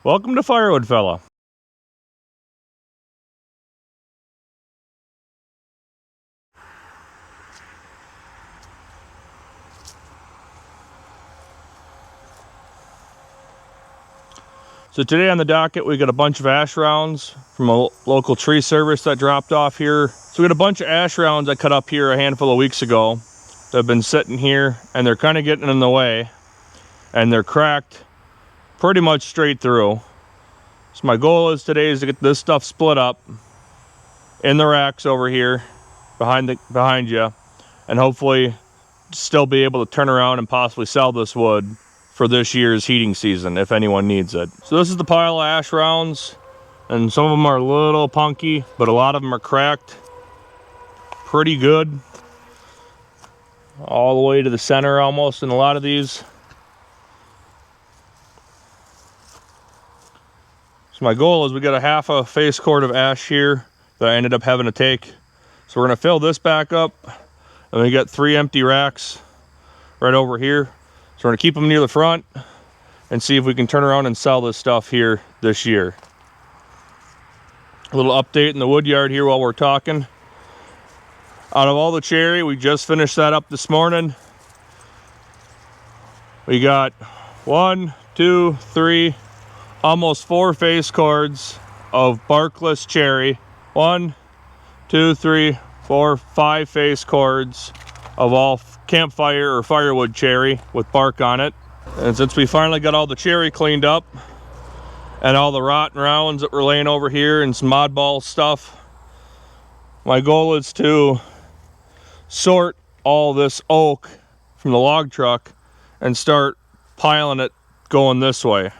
Welcome to Firewood, fella. So today on the docket, we got a bunch of ash rounds from a local tree service that dropped off here. So we got a bunch of ash rounds I cut up here a handful of weeks ago that have been sitting here, and they're kind of getting in the way, and they're cracked pretty much straight through. So my goal is today is to get this stuff split up in the racks over here behind you, and hopefully still be able to turn around and possibly sell this wood for this year's heating season if anyone needs it. So this is the pile of ash rounds, and some of them are a little punky, but a lot of them are cracked pretty good all the way to the center almost in a lot of these. So my goal is we got a half a face cord of ash here that I ended up having to take. So we're gonna fill this back up, and we got 3 empty racks right over here. So we're gonna keep them near the front and see if we can turn around and sell this stuff here this year. A little update in the wood yard here while we're talking. Out of all the cherry, we just finished that up this morning. We got 1, 2, 3, almost 4 face cords of barkless cherry. 1, 2, 3, 4, 5 face cords of all campfire or firewood cherry with bark on it. And since we finally got all the cherry cleaned up and all the rotten rounds that were laying over here and some oddball stuff, my goal is to sort all this oak from the log truck and start piling it going this way.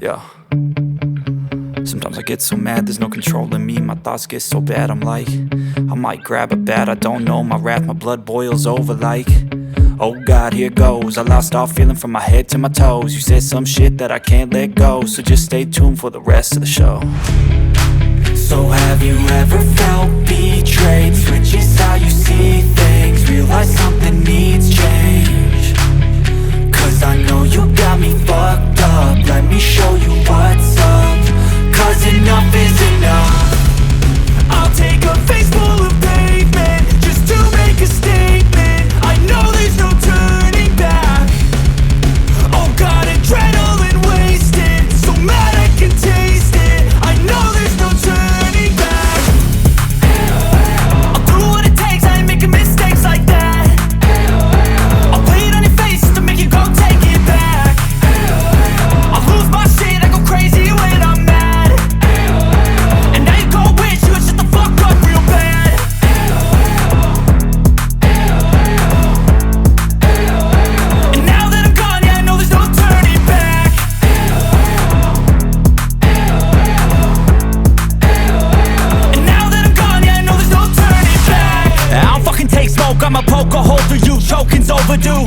Yeah. Sometimes I get so mad, there's no controlling me. My thoughts get so bad, I'm like, I might grab a bat, I don't know. My wrath, my blood boils over like, oh God, here goes. I lost all feeling from my head to my toes. You said some shit that I can't let go, so just stay tuned for the rest of the show. So have you ever felt betrayed? Switches how you see things, realize something needs change. Cause I know you got me fucked up, let me show you what's up. Cause enough is enough. I'll take a face full of pavement just to make a statement. I know there's no turning back. Oh God, adrenaline wasted, so mad I can taste it. I know there's no turning back. I'll do what it takes, I ain't making mistakes like that. I'll play it on your face to make you go take it back. I'll lose my shit, I go crazy when I'm mad. And now you go wish you would shut the fuck up real bad. And now that I'm gone, yeah, I know there's no turning back. And now that I'm gone, yeah, I know there's no turning back. I don't fucking take smoke, I'ma poke a hole through you, choking's overdue.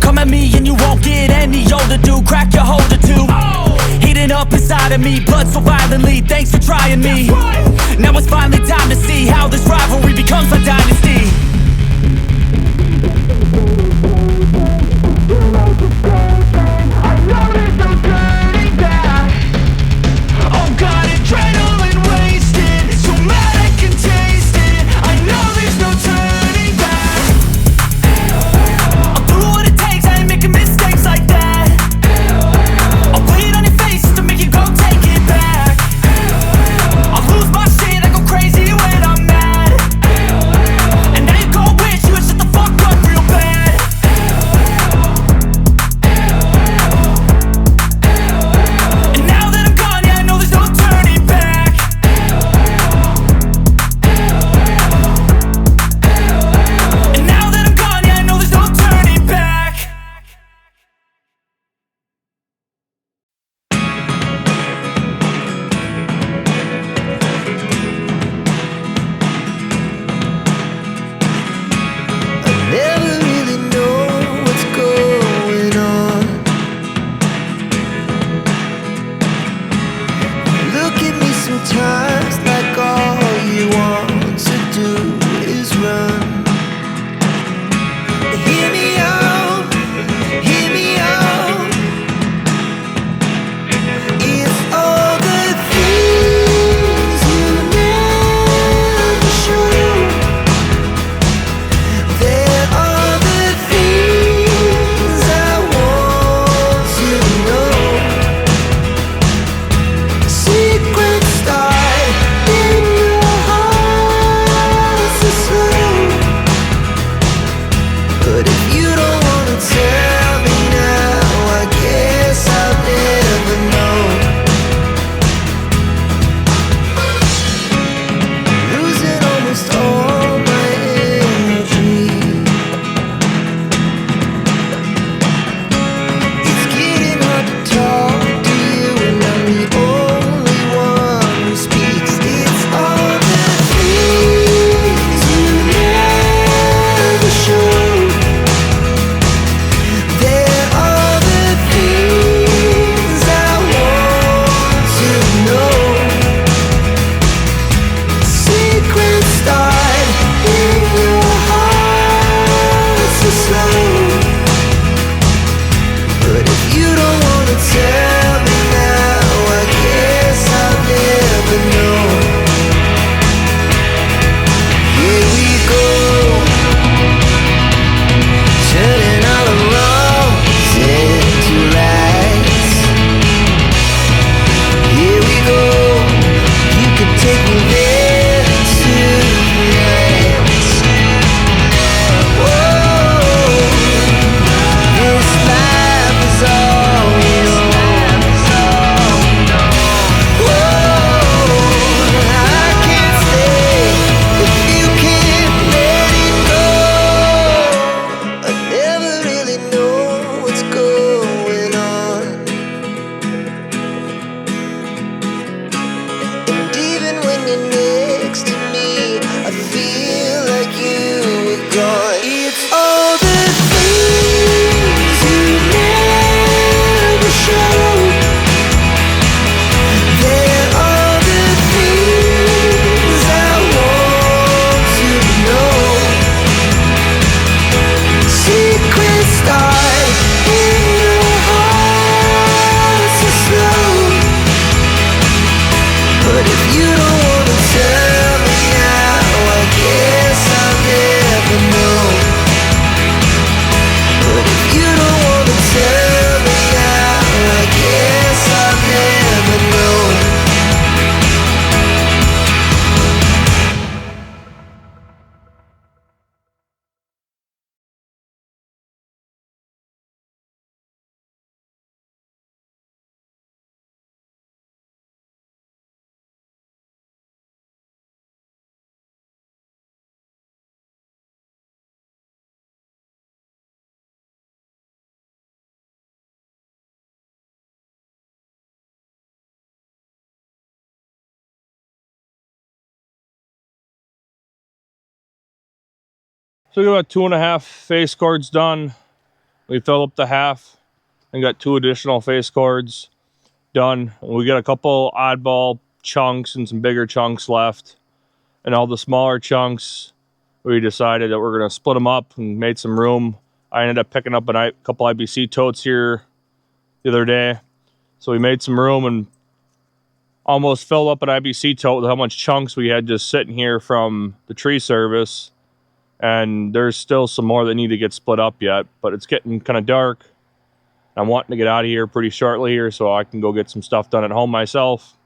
Come at me and you won't get any older, dude. Crack your holder too. Heating up inside of me, blood so violently. Thanks for trying me. Now it's finally time to see how this rivalry becomes a dynasty. I know there's no turning back. Oh God, adrenaline wasted, so mad I can taste it. I know there's no turning back. I'll do what it takes, I ain't making mistakes like that. I'll play it on your face to make you go take it back. I'll lose my shit, I go crazy when I'm mad. So we got about 2.5 face cords done. We filled up the half and got 2 additional face cords done. We got a couple oddball chunks and some bigger chunks left. And all the smaller chunks, we decided that we're going to split them up and made some room. I ended up picking up a couple IBC totes here the other day. So we made some room and almost filled up an IBC tote with how much chunks we had just sitting here from the tree service. And there's still some more that need to get split up yet, but it's getting kind of dark. I'm wanting to get out of here pretty shortly here so I can go get some stuff done at home myself.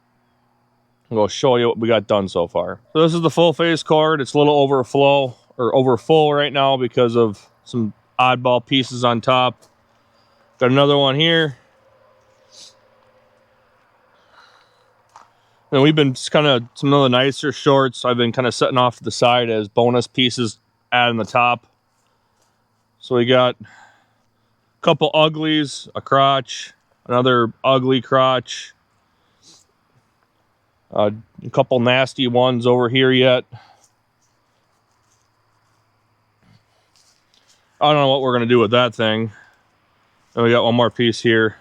I'll show you what we got done so far. So this is the full face cord. It's a little over full right now because of some oddball pieces on top. Got another one here. And we've been kind of some of the nicer shorts I've been kind of setting off to the side as bonus pieces adding the top. So we got a couple uglies, a crotch, another ugly crotch, a couple nasty ones over here yet. I don't know what we're going to do with that thing. And we got one more piece here.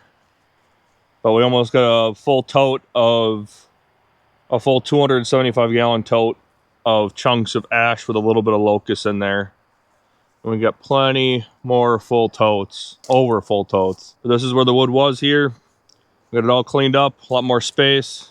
But we almost got a full 275 gallon tote of chunks of ash with a little bit of locust in there. And we got plenty more full totes, over full totes. But this is where the wood was here. We got it all cleaned up, a lot more space.